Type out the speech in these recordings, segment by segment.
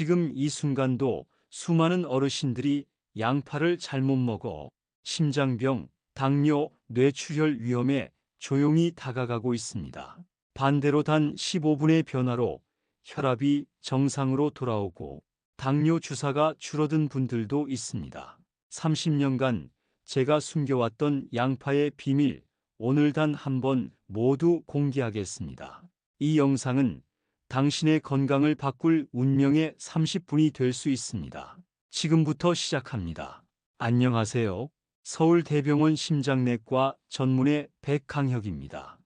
지금 이 순간도 수많은 어르신들이 양파를 잘못 먹어 심장병, 당뇨, 뇌출혈 위험에 조용히 다가가고 있습니다. 반대로 단 15분의 변화로 혈압이 정상으로 돌아오고 당뇨 주사가 줄어든 분들도 있습니다. 30년간 제가 숨겨왔던 양파의 비밀, 오늘 단 한 번 모두 공개하겠습니다. 이 영상은 당신의 건강을 바꿀 운명의 30분이 될 수 있습니다. 지금부터 시작합니다. 안녕하세요. 서울대병원 심장내과 전문의 백강혁입니다.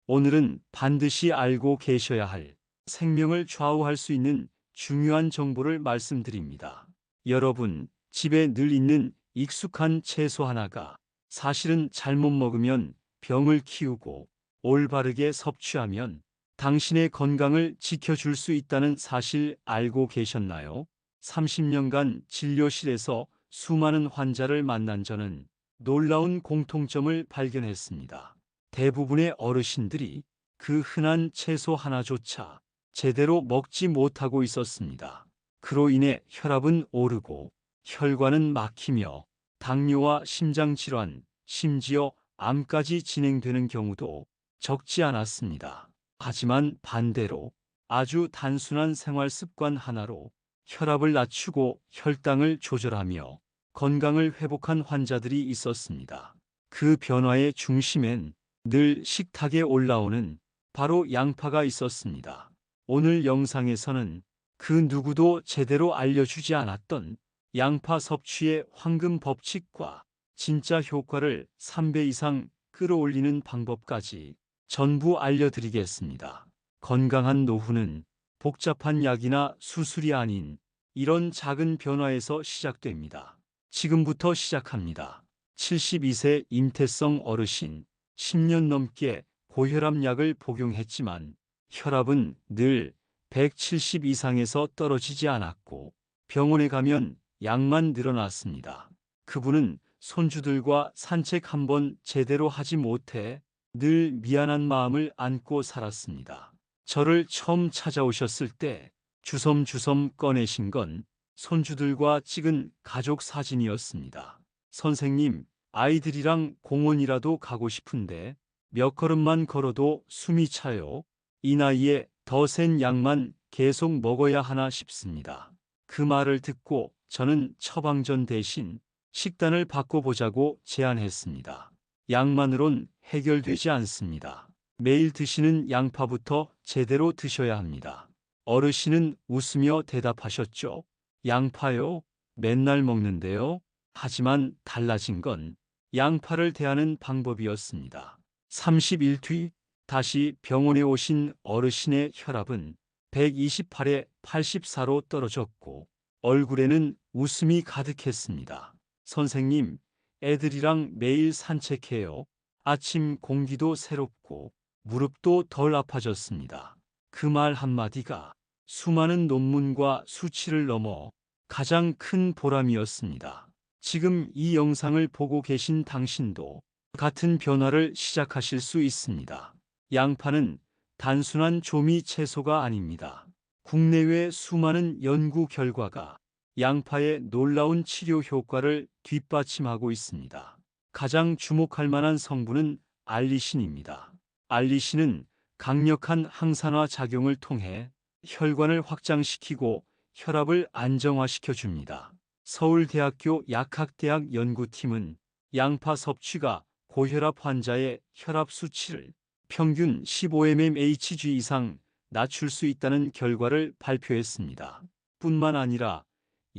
오늘은 반드시 알고 계셔야 할 생명을 좌우할 수 있는 중요한 정보를 말씀드립니다. 여러분, 집에 늘 있는 익숙한 채소 하나가 사실은 잘못 먹으면 병을 키우고 올바르게 섭취하면 당신의 건강을 지켜줄 수 있다는 사실 알고 계셨나요? 30년간 진료실에서 수많은 환자를 만난 저는 놀라운 공통점을 발견했습니다. 대부분의 어르신들이 그 흔한 채소 하나조차 제대로 먹지 못하고 있었습니다. 그로 인해 혈압은 오르고 혈관은 막히며 당뇨와 심장질환, 심지어 암까지 진행되는 경우도 적지 않았습니다. 하지만 반대로 아주 단순한 생활 습관 하나로 혈압을 낮추고 혈당을 조절하며 건강을 회복한 환자들이 있었습니다. 그 변화의 중심엔 늘 식탁에 올라오는 바로 양파가 있었습니다. 오늘 영상에서는 그 누구도 제대로 알려주지 않았던 양파 섭취의 황금 법칙과 진짜 효과를 3배 이상 끌어올리는 방법까지 전부 알려드리겠습니다. 건강한 노후는 복잡한 약이나 수술이 아닌 이런 작은 변화에서 시작됩니다. 지금부터 시작합니다. 72세 임태성 어르신, 10년 넘게 고혈압 약을 복용했지만 혈압은 늘 170 이상에서 떨어지지 않았고 병원에 가면 약만 늘어났습니다. 그분은 손주들과 산책 한번 제대로 하지 못해 늘 미안한 마음을 안고 살았습니다. 저를 처음 찾아오셨을 때 주섬주섬 꺼내신 건 손주들과 찍은 가족 사진이었습니다. 선생님, 아이들이랑 공원이라도 가고 싶은데 몇 걸음만 걸어도 숨이 차요. 이 나이에 더 센 약만 계속 먹어야 하나 싶습니다. 그 말을 듣고 저는 처방전 대신 식단을 바꿔보자고 제안했습니다. 약만으론 해결되지 않습니다. 매일 드시는 양파부터 제대로 드셔야 합니다. 어르신은 웃으며 대답하셨죠. 양파요? 맨날 먹는데요. 하지만 달라진 건 양파를 대하는 방법이었습니다. 30일 뒤 다시 병원에 오신 어르신의 혈압은 128에 84로 떨어졌고 얼굴에는 웃음이 가득했습니다. 선생님, 애들이랑 매일 산책해요. 아침 공기도 새롭고 무릎도 덜 아파졌습니다. 그 말 한마디가 수많은 논문과 수치를 넘어 가장 큰 보람이었습니다. 지금 이 영상을 보고 계신 당신도 같은 변화를 시작하실 수 있습니다. 양파는 단순한 조미 채소가 아닙니다. 국내외 수많은 연구 결과가 양파의 놀라운 치료 효과를 뒷받침하고 있습니다. 가장 주목할 만한 성분은 알리신입니다. 알리신은 강력한 항산화 작용을 통해 혈관을 확장시키고 혈압을 안정화시켜 줍니다. 서울대학교 약학대학 연구팀은 양파 섭취가 고혈압 환자의 혈압 수치를 평균 15mmHg 이상 낮출 수 있다는 결과를 발표했습니다. 뿐만 아니라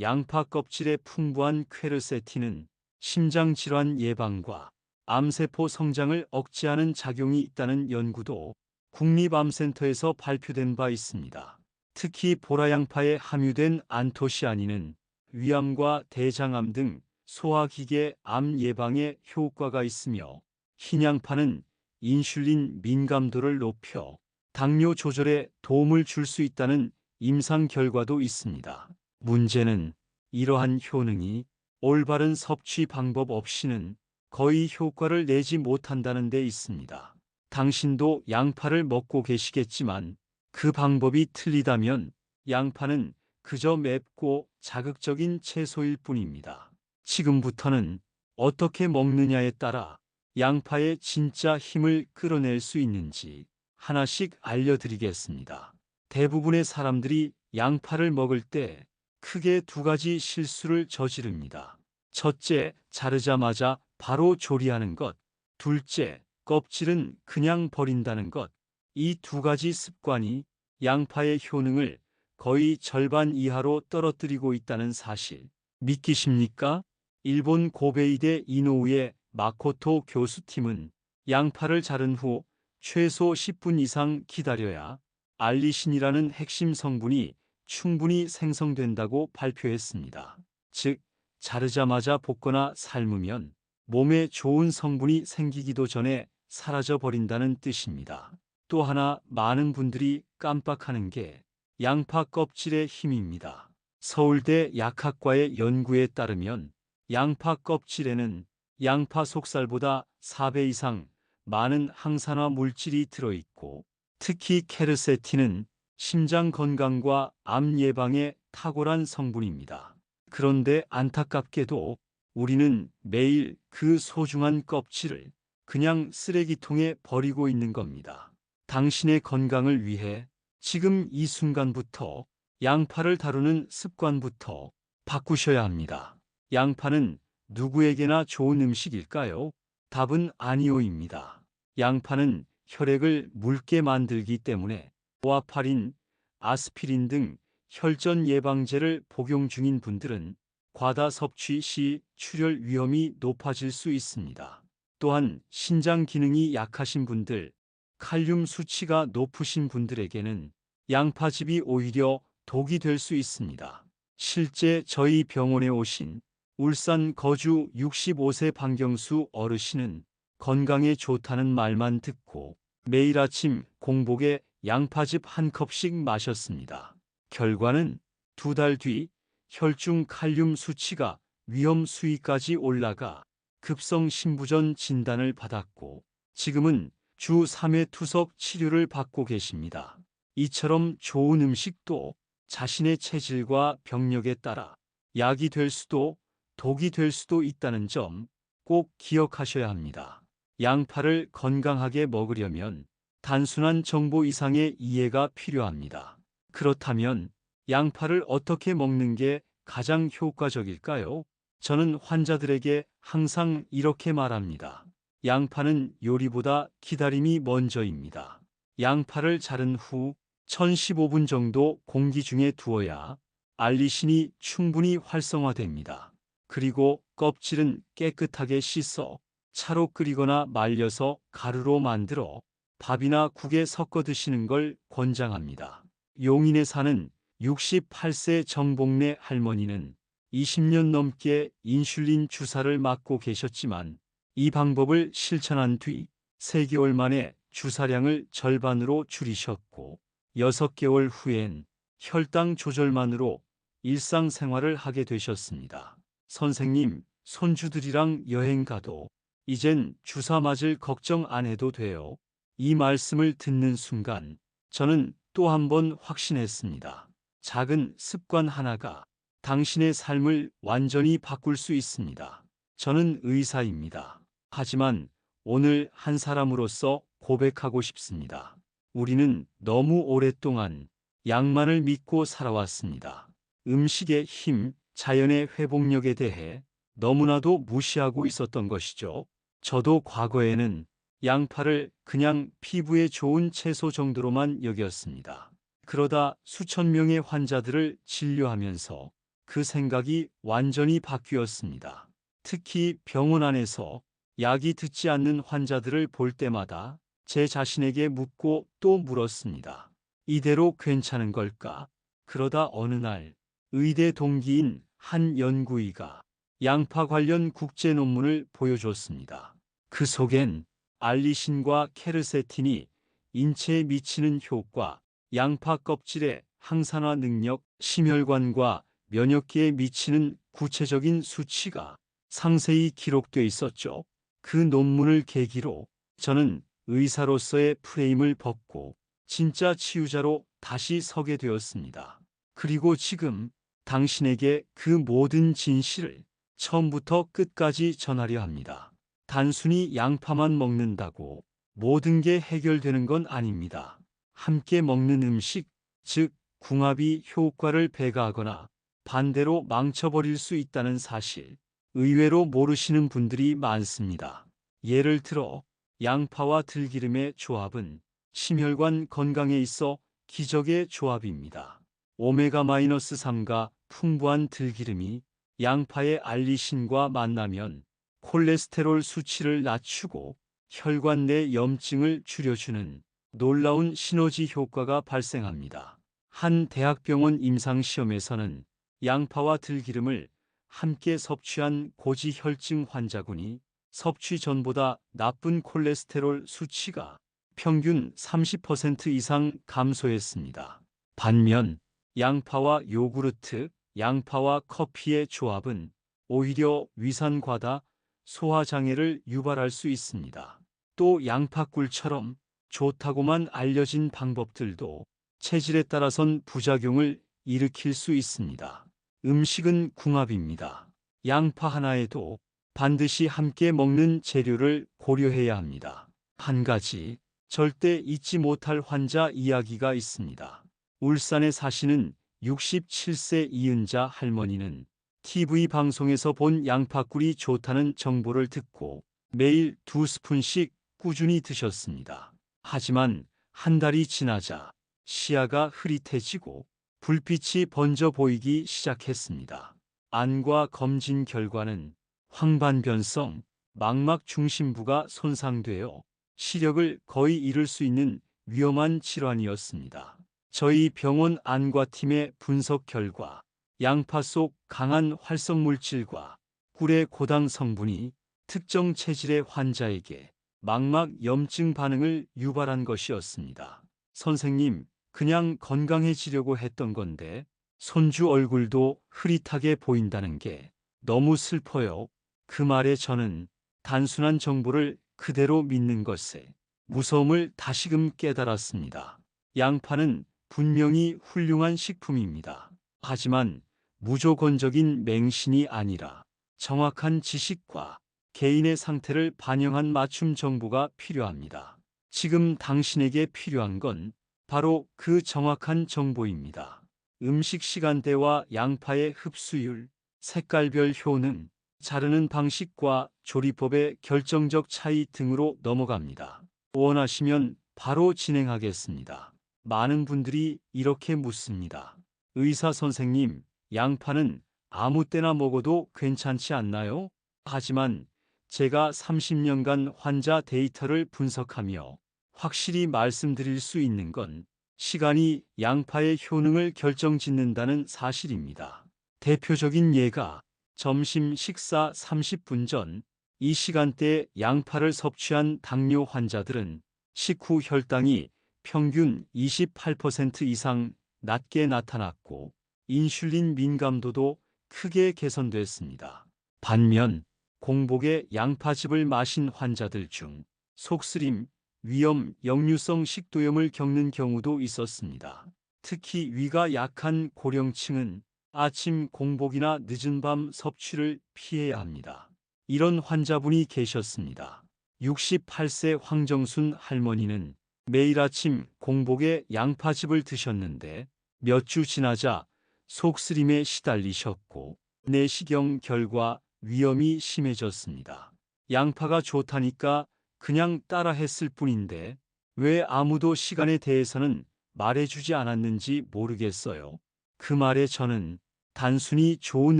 양파 껍질의 풍부한 퀘르세틴은 심장질환 예방과 암세포 성장을 억제하는 작용이 있다는 연구도 국립암센터에서 발표된 바 있습니다. 특히 보라양파에 함유된 안토시아닌은 위암과 대장암 등 소화기계 암 예방에 효과가 있으며 흰양파는 인슐린 민감도를 높여 당뇨 조절에 도움을 줄 수 있다는 임상 결과도 있습니다. 문제는 이러한 효능이 올바른 섭취 방법 없이는 거의 효과를 내지 못한다는 데 있습니다. 당신도 양파를 먹고 계시겠지만 그 방법이 틀리다면 양파는 그저 맵고 자극적인 채소일 뿐입니다. 지금부터는 어떻게 먹느냐에 따라 양파의 진짜 힘을 끌어낼 수 있는지 하나씩 알려드리겠습니다. 대부분의 사람들이 양파를 먹을 때 크게 두 가지 실수를 저지릅니다. 첫째, 자르자마자 바로 조리하는 것. 둘째, 껍질은 그냥 버린다는 것. 이 두 가지 습관이 양파의 효능을 거의 절반 이하로 떨어뜨리고 있다는 사실 믿기십니까? 일본 고베이대 이노우의 마코토 교수팀은 양파를 자른 후 최소 10분 이상 기다려야 알리신이라는 핵심 성분이 충분히 생성된다고 발표했습니다. 즉, 자르자마자 볶거나 삶으면 몸에 좋은 성분이 생기기도 전에 사라져 버린다는 뜻입니다. 또 하나 많은 분들이 깜빡하는 게 양파 껍질의 힘입니다. 서울대 약학과의 연구에 따르면 양파 껍질에는 양파 속살보다 4배 이상 많은 항산화 물질이 들어있고 특히 케르세틴은 심장 건강과 암 예방에 탁월한 성분입니다. 그런데 안타깝게도 우리는 매일 그 소중한 껍질을 그냥 쓰레기통에 버리고 있는 겁니다. 당신의 건강을 위해 지금 이 순간부터 양파를 다루는 습관부터 바꾸셔야 합니다. 양파는 누구에게나 좋은 음식일까요? 답은 아니오입니다. 양파는 혈액을 묽게 만들기 때문에 와파린, 아스피린 등 혈전 예방제를 복용 중인 분들은 과다 섭취 시 출혈 위험이 높아질 수 있습니다. 또한 신장 기능이 약하신 분들, 칼륨 수치가 높으신 분들에게는 양파즙이 오히려 독이 될 수 있습니다. 실제 저희 병원에 오신 울산 거주 65세 방경수 어르신은 건강에 좋다는 말만 듣고 매일 아침 공복에 양파즙 한 컵씩 마셨습니다. 결과는 2달 뒤 혈중 칼륨 수치가 위험 수위까지 올라가 급성 신부전 진단을 받았고 지금은 주 3회 투석 치료를 받고 계십니다. 이처럼 좋은 음식도 자신의 체질과 병력에 따라 약이 될 수도 독이 될 수도 있다는 점 꼭 기억하셔야 합니다. 양파를 건강하게 먹으려면 단순한 정보 이상의 이해가 필요합니다. 그렇다면 양파를 어떻게 먹는 게 가장 효과적일까요? 저는 환자들에게 항상 이렇게 말합니다. 양파는 요리보다 기다림이 먼저입니다. 양파를 자른 후 1015분 정도 공기 중에 두어야 알리신이 충분히 활성화됩니다. 그리고 껍질은 깨끗하게 씻어 차로 끓이거나 말려서 가루로 만들어 밥이나 국에 섞어 드시는 걸 권장합니다. 용인에 사는 68세 정복래 할머니는 20년 넘게 인슐린 주사를 맞고 계셨지만 이 방법을 실천한 뒤 3개월 만에 주사량을 절반으로 줄이셨고 6개월 후엔 혈당 조절만으로 일상생활을 하게 되셨습니다. 선생님, 손주들이랑 여행 가도 이젠 주사 맞을 걱정 안 해도 돼요. 이 말씀을 듣는 순간 저는 또 한 번 확신했습니다. 작은 습관 하나가 당신의 삶을 완전히 바꿀 수 있습니다. 저는 의사입니다. 하지만 오늘 한 사람으로서 고백하고 싶습니다. 우리는 너무 오랫동안 약만을 믿고 살아왔습니다. 음식의 힘, 자연의 회복력에 대해 너무나도 무시하고 있었던 것이죠. 저도 과거에는 양파를 그냥 피부에 좋은 채소 정도로만 여겼습니다. 그러다 수천 명의 환자들을 진료하면서 그 생각이 완전히 바뀌었습니다. 특히 병원 안에서 약이 듣지 않는 환자들을 볼 때마다 제 자신에게 묻고 또 물었습니다. 이대로 괜찮은 걸까? 그러다 어느 날 의대 동기인 한 연구의가 양파 관련 국제 논문을 보여줬습니다. 그 속엔 알리신과 케르세틴이 인체에 미치는 효과, 양파 껍질의 항산화 능력, 심혈관과 면역기에 미치는 구체적인 수치가 상세히 기록돼 있었죠. 그 논문을 계기로 저는 의사로서의 프레임을 벗고 진짜 치유자로 다시 서게 되었습니다. 그리고 지금 당신에게 그 모든 진실을 처음부터 끝까지 전하려 합니다. 단순히 양파만 먹는다고 모든 게 해결되는 건 아닙니다. 함께 먹는 음식, 즉 궁합이 효과를 배가하거나 반대로 망쳐버릴 수 있다는 사실, 의외로 모르시는 분들이 많습니다. 예를 들어 양파와 들기름의 조합은 심혈관 건강에 있어 기적의 조합입니다. 오메가-3가 풍부한 들기름이 양파의 알리신과 만나면 콜레스테롤 수치를 낮추고 혈관 내 염증을 줄여주는 놀라운 시너지 효과가 발생합니다. 한 대학병원 임상시험에서는 양파와 들기름을 함께 섭취한 고지혈증 환자군이 섭취 전보다 나쁜 콜레스테롤 수치가 평균 30% 이상 감소했습니다. 반면 양파와 요구르트, 양파와 커피의 조합은 오히려 위산과다, 소화장애를 유발할 수 있습니다. 또 양파꿀처럼 좋다고만 알려진 방법들도 체질에 따라선 부작용을 일으킬 수 있습니다. 음식은 궁합입니다. 양파 하나에도 반드시 함께 먹는 재료를 고려해야 합니다. 한 가지 절대 잊지 못할 환자 이야기가 있습니다. 울산에 사시는 67세 이은자 할머니는 TV 방송에서 본 양파꿀이 좋다는 정보를 듣고 매일 2스푼씩 꾸준히 드셨습니다. 하지만 한 달이 지나자 시야가 흐릿해지고 불빛이 번져 보이기 시작했습니다. 안과 검진 결과는 황반변성, 망막 중심부가 손상되어 시력을 거의 잃을 수 있는 위험한 질환이었습니다. 저희 병원 안과팀의 분석 결과 양파 속 강한 활성물질과 꿀의 고당 성분이 특정 체질의 환자에게 망막 염증 반응을 유발한 것이었습니다. 선생님, 그냥 건강해지려고 했던 건데 손주 얼굴도 흐릿하게 보인다는 게 너무 슬퍼요. 그 말에 저는 단순한 정보를 그대로 믿는 것에 무서움을 다시금 깨달았습니다. 양파는 분명히 훌륭한 식품입니다. 하지만 무조건적인 맹신이 아니라 정확한 지식과 개인의 상태를 반영한 맞춤 정보가 필요합니다. 지금 당신에게 필요한 건 바로 그 정확한 정보입니다. 음식 시간대와 양파의 흡수율, 색깔별 효능, 자르는 방식과 조리법의 결정적 차이 등으로 넘어갑니다. 원하시면 바로 진행하겠습니다. 많은 분들이 이렇게 묻습니다. 의사 선생님, 양파는 아무 때나 먹어도 괜찮지 않나요? 하지만 제가 30년간 환자 데이터를 분석하며 확실히 말씀드릴 수 있는 건 시간이 양파의 효능을 결정짓는다는 사실입니다. 대표적인 예가 점심 식사 30분 전 이 시간대에 양파를 섭취한 당뇨 환자들은 식후 혈당이 평균 28% 이상 낮게 나타났고 인슐린 민감도도 크게 개선됐습니다. 반면 공복에 양파즙을 마신 환자들 중 속쓰림, 위염, 역류성 식도염을 겪는 경우도 있었습니다. 특히 위가 약한 고령층은 아침 공복이나 늦은 밤 섭취를 피해야 합니다. 이런 환자분이 계셨습니다. 68세 황정순 할머니는 매일 아침 공복에 양파즙을 드셨는데 몇 주 지나자 속쓰림에 시달리셨고 내시경 결과 위염이 심해졌습니다. 양파가 좋다니까 그냥 따라 했을 뿐인데 왜 아무도 시간에 대해서는 말해주지 않았는지 모르겠어요. 그 말에 저는 단순히 좋은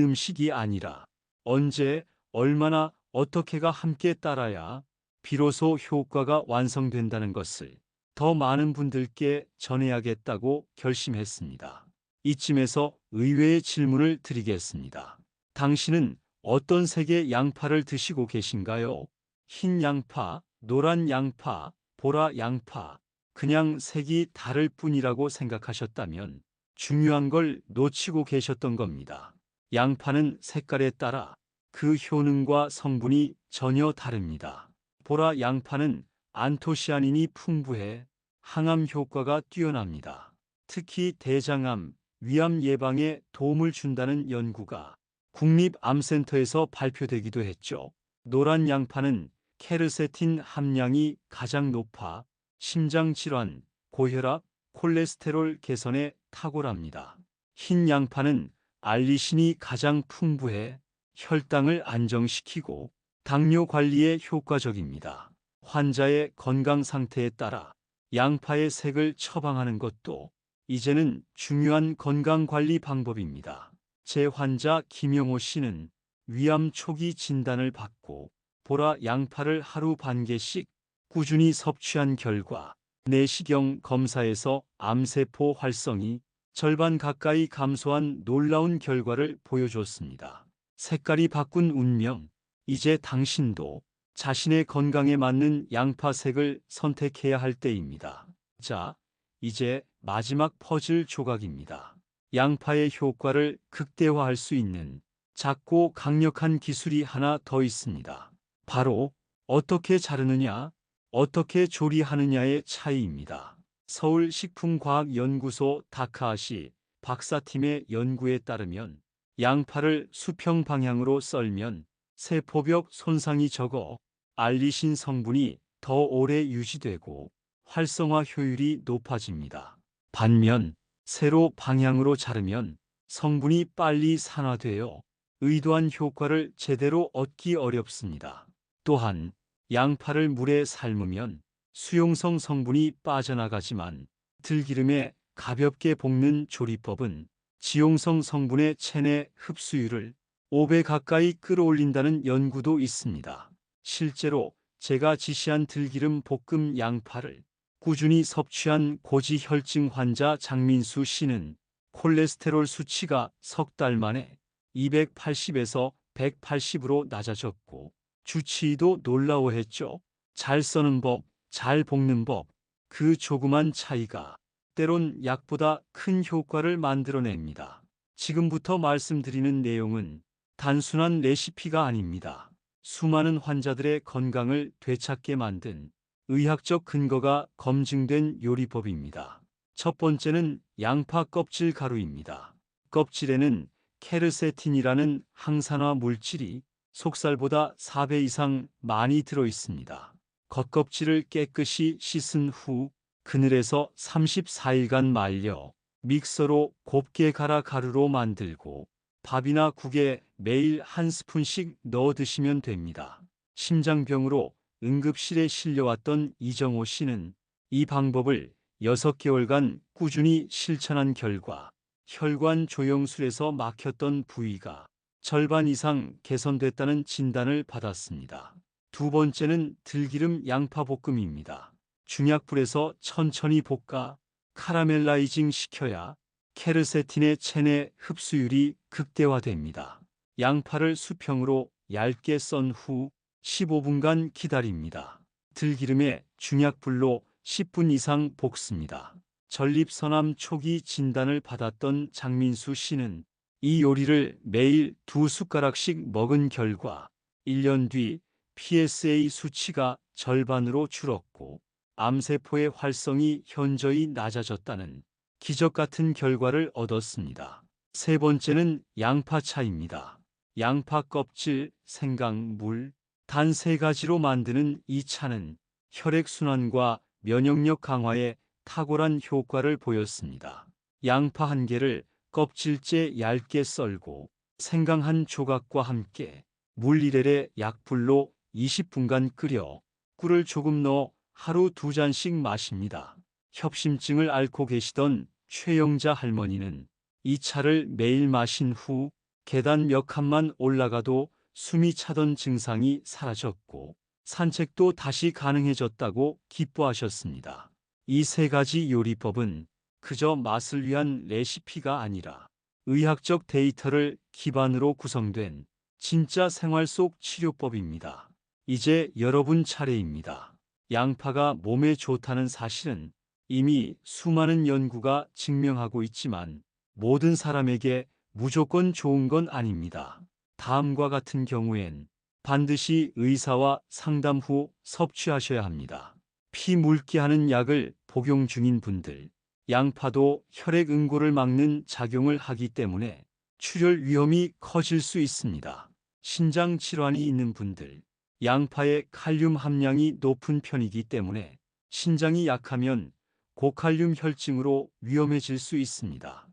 음식이 아니라 언제, 얼마나, 어떻게가 함께 따라야 비로소 효과가 완성된다는 것을 더 많은 분들께 전해야겠다고 결심했습니다. 이쯤에서 의외의 질문을 드리겠습니다. 당신은 어떤 색의 양파를 드시고 계신가요? 흰 양파, 노란 양파, 보라 양파, 그냥 색이 다를 뿐이라고 생각하셨다면 중요한 걸 놓치고 계셨던 겁니다. 양파는 색깔에 따라 그 효능과 성분이 전혀 다릅니다. 보라 양파는 안토시아닌이 풍부해 항암 효과가 뛰어납니다. 특히 대장암, 위암 예방에 도움을 준다는 연구가 국립암센터에서 발표되기도 했죠. 노란 양파는 케르세틴 함량이 가장 높아 심장질환, 고혈압, 콜레스테롤 개선에 탁월합니다. 흰 양파는 알리신이 가장 풍부해 혈당을 안정시키고 당뇨 관리에 효과적입니다. 환자의 건강 상태에 따라 양파의 색을 처방하는 것도 이제는 중요한 건강관리 방법입니다. 제 환자 김영호 씨는 위암 초기 진단을 받고 보라 양파를 하루 반 개씩 꾸준히 섭취한 결과 내시경 검사에서 암세포 활성이 절반 가까이 감소한 놀라운 결과를 보여줬습니다. 색깔이 바꾼 운명, 이제 당신도 자신의 건강에 맞는 양파색을 선택해야 할 때입니다. 자, 이제 마지막 퍼즐 조각입니다. 양파의 효과를 극대화할 수 있는 작고 강력한 기술이 하나 더 있습니다. 바로 어떻게 자르느냐, 어떻게 조리하느냐의 차이입니다. 서울식품과학연구소 다카하시 박사팀의 연구에 따르면 양파를 수평 방향으로 썰면 세포벽 손상이 적어 알리신 성분이 더 오래 유지되고 활성화 효율이 높아집니다. 반면 세로 방향으로 자르면 성분이 빨리 산화되어 의도한 효과를 제대로 얻기 어렵습니다. 또한 양파를 물에 삶으면 수용성 성분이 빠져나가지만 들기름에 가볍게 볶는 조리법은 지용성 성분의 체내 흡수율을 5배 가까이 끌어올린다는 연구도 있습니다. 실제로 제가 지시한 들기름 볶음 양파를 꾸준히 섭취한 고지혈증 환자 장민수 씨는 콜레스테롤 수치가 석 달 만에 280에서 180으로 낮아졌고 주치의도 놀라워했죠. 잘 써는 법, 잘 볶는 법, 그 조그만 차이가 때론 약보다 큰 효과를 만들어냅니다. 지금부터 말씀드리는 내용은 단순한 레시피가 아닙니다. 수많은 환자들의 건강을 되찾게 만든 의학적 근거가 검증된 요리법입니다. 첫 번째는 양파 껍질 가루입니다. 껍질에는 케르세틴이라는 항산화 물질이 속살보다 4배 이상 많이 들어 있습니다. 겉껍질을 깨끗이 씻은 후 그늘에서 34일간 말려 믹서로 곱게 갈아 가루로 만들고 밥이나 국에 매일 한 스푼씩 넣어 드시면 됩니다. 심장병으로 응급실에 실려왔던 이정호 씨는 이 방법을 6개월간 꾸준히 실천한 결과 혈관 조영술에서 막혔던 부위가 절반 이상 개선됐다는 진단을 받았습니다. 두 번째는 들기름 양파볶음입니다. 중약불에서 천천히 볶아 카라멜라이징 시켜야 케르세틴의 체내 흡수율이 극대화됩니다. 양파를 수평으로 얇게 썬 후 15분간 기다립니다. 들기름에 중약불로 10분 이상 볶습니다. 전립선암 초기 진단을 받았던 장민수 씨는 이 요리를 매일 2숟가락씩 먹은 결과 1년 뒤 PSA 수치가 절반으로 줄었고 암세포의 활성이 현저히 낮아졌다는 기적 같은 결과를 얻었습니다. 세 번째는 양파차입니다. 양파 껍질, 생강, 물, 단 3가지로 만드는 이 차는 혈액순환과 면역력 강화에 탁월한 효과를 보였습니다. 양파 1개를 껍질째 얇게 썰고 생강 1조각과 함께 물 1에 약불로 20분간 끓여 꿀을 조금 넣어 하루 2잔씩 마십니다. 협심증을 앓고 계시던 최영자 할머니는 이 차를 매일 마신 후 계단 몇 칸만 올라가도 숨이 차던 증상이 사라졌고 산책도 다시 가능해졌다고 기뻐하셨습니다. 이 3가지 요리법은 그저 맛을 위한 레시피가 아니라 의학적 데이터를 기반으로 구성된 진짜 생활 속 치료법입니다. 이제 여러분 차례입니다. 양파가 몸에 좋다는 사실은 이미 수많은 연구가 증명하고 있지만 모든 사람에게 무조건 좋은 건 아닙니다. 다음과 같은 경우엔 반드시 의사와 상담 후 섭취하셔야 합니다. 피 묽게 하는 약을 복용 중인 분들, 양파도 혈액 응고를 막는 작용을 하기 때문에 출혈 위험이 커질 수 있습니다. 신장 질환이 있는 분들, 양파의 칼륨 함량이 높은 편이기 때문에 신장이 약하면 고칼륨 혈증으로 위험해질 수 있습니다.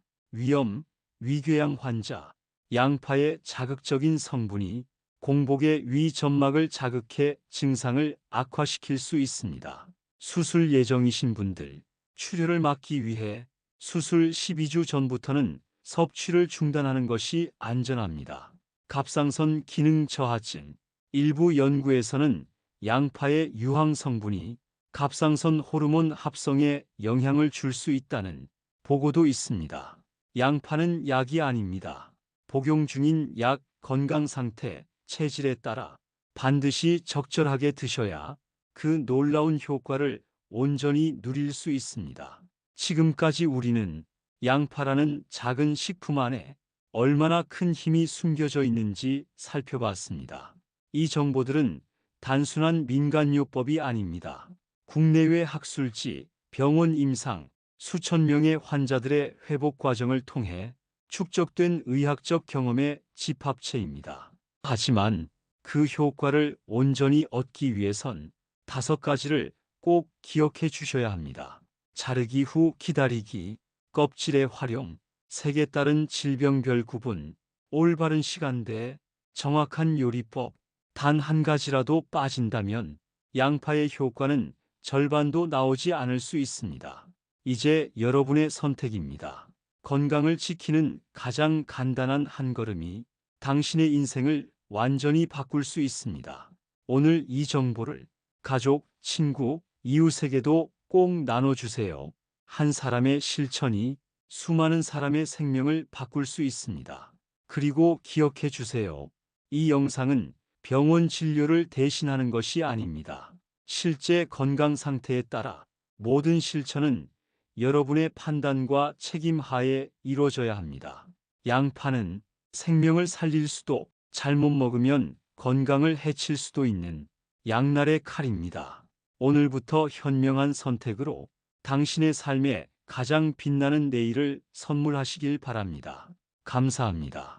위궤양 환자, 양파의 자극적인 성분이 공복의 위 점막을 자극해 증상을 악화시킬 수 있습니다. 수술 예정이신 분들, 출혈을 막기 위해 수술 12주 전부터는 섭취를 중단하는 것이 안전합니다. 갑상선 기능 저하증, 일부 연구에서는 양파의 유황 성분이 갑상선 호르몬 합성에 영향을 줄 수 있다는 보고도 있습니다. 양파는 약이 아닙니다. 복용 중인 약, 건강 상태, 체질에 따라 반드시 적절하게 드셔야 그 놀라운 효과를 온전히 누릴 수 있습니다. 지금까지 우리는 양파라는 작은 식품 안에 얼마나 큰 힘이 숨겨져 있는지 살펴봤습니다. 이 정보들은 단순한 민간요법이 아닙니다. 국내외 학술지, 병원 임상, 수천 명의 환자들의 회복 과정을 통해 축적된 의학적 경험의 집합체입니다. 하지만 그 효과를 온전히 얻기 위해선 5가지를 꼭 기억해 주셔야 합니다. 자르기 후 기다리기, 껍질의 활용, 색에 따른 질병별 구분, 올바른 시간대, 정확한 요리법, 단 한 가지라도 빠진다면 양파의 효과는 절반도 나오지 않을 수 있습니다. 이제 여러분의 선택입니다. 건강을 지키는 가장 간단한 한 걸음이 당신의 인생을 완전히 바꿀 수 있습니다. 오늘 이 정보를 가족, 친구, 이웃에게도 꼭 나눠주세요. 한 사람의 실천이 수많은 사람의 생명을 바꿀 수 있습니다. 그리고 기억해 주세요. 이 영상은 병원 진료를 대신하는 것이 아닙니다. 실제 건강 상태에 따라 모든 실천은 여러분의 판단과 책임 하에 이루어져야 합니다. 양파는 생명을 살릴 수도, 잘못 먹으면 건강을 해칠 수도 있는 양날의 칼입니다. 오늘부터 현명한 선택으로 당신의 삶에 가장 빛나는 내일을 선물하시길 바랍니다. 감사합니다.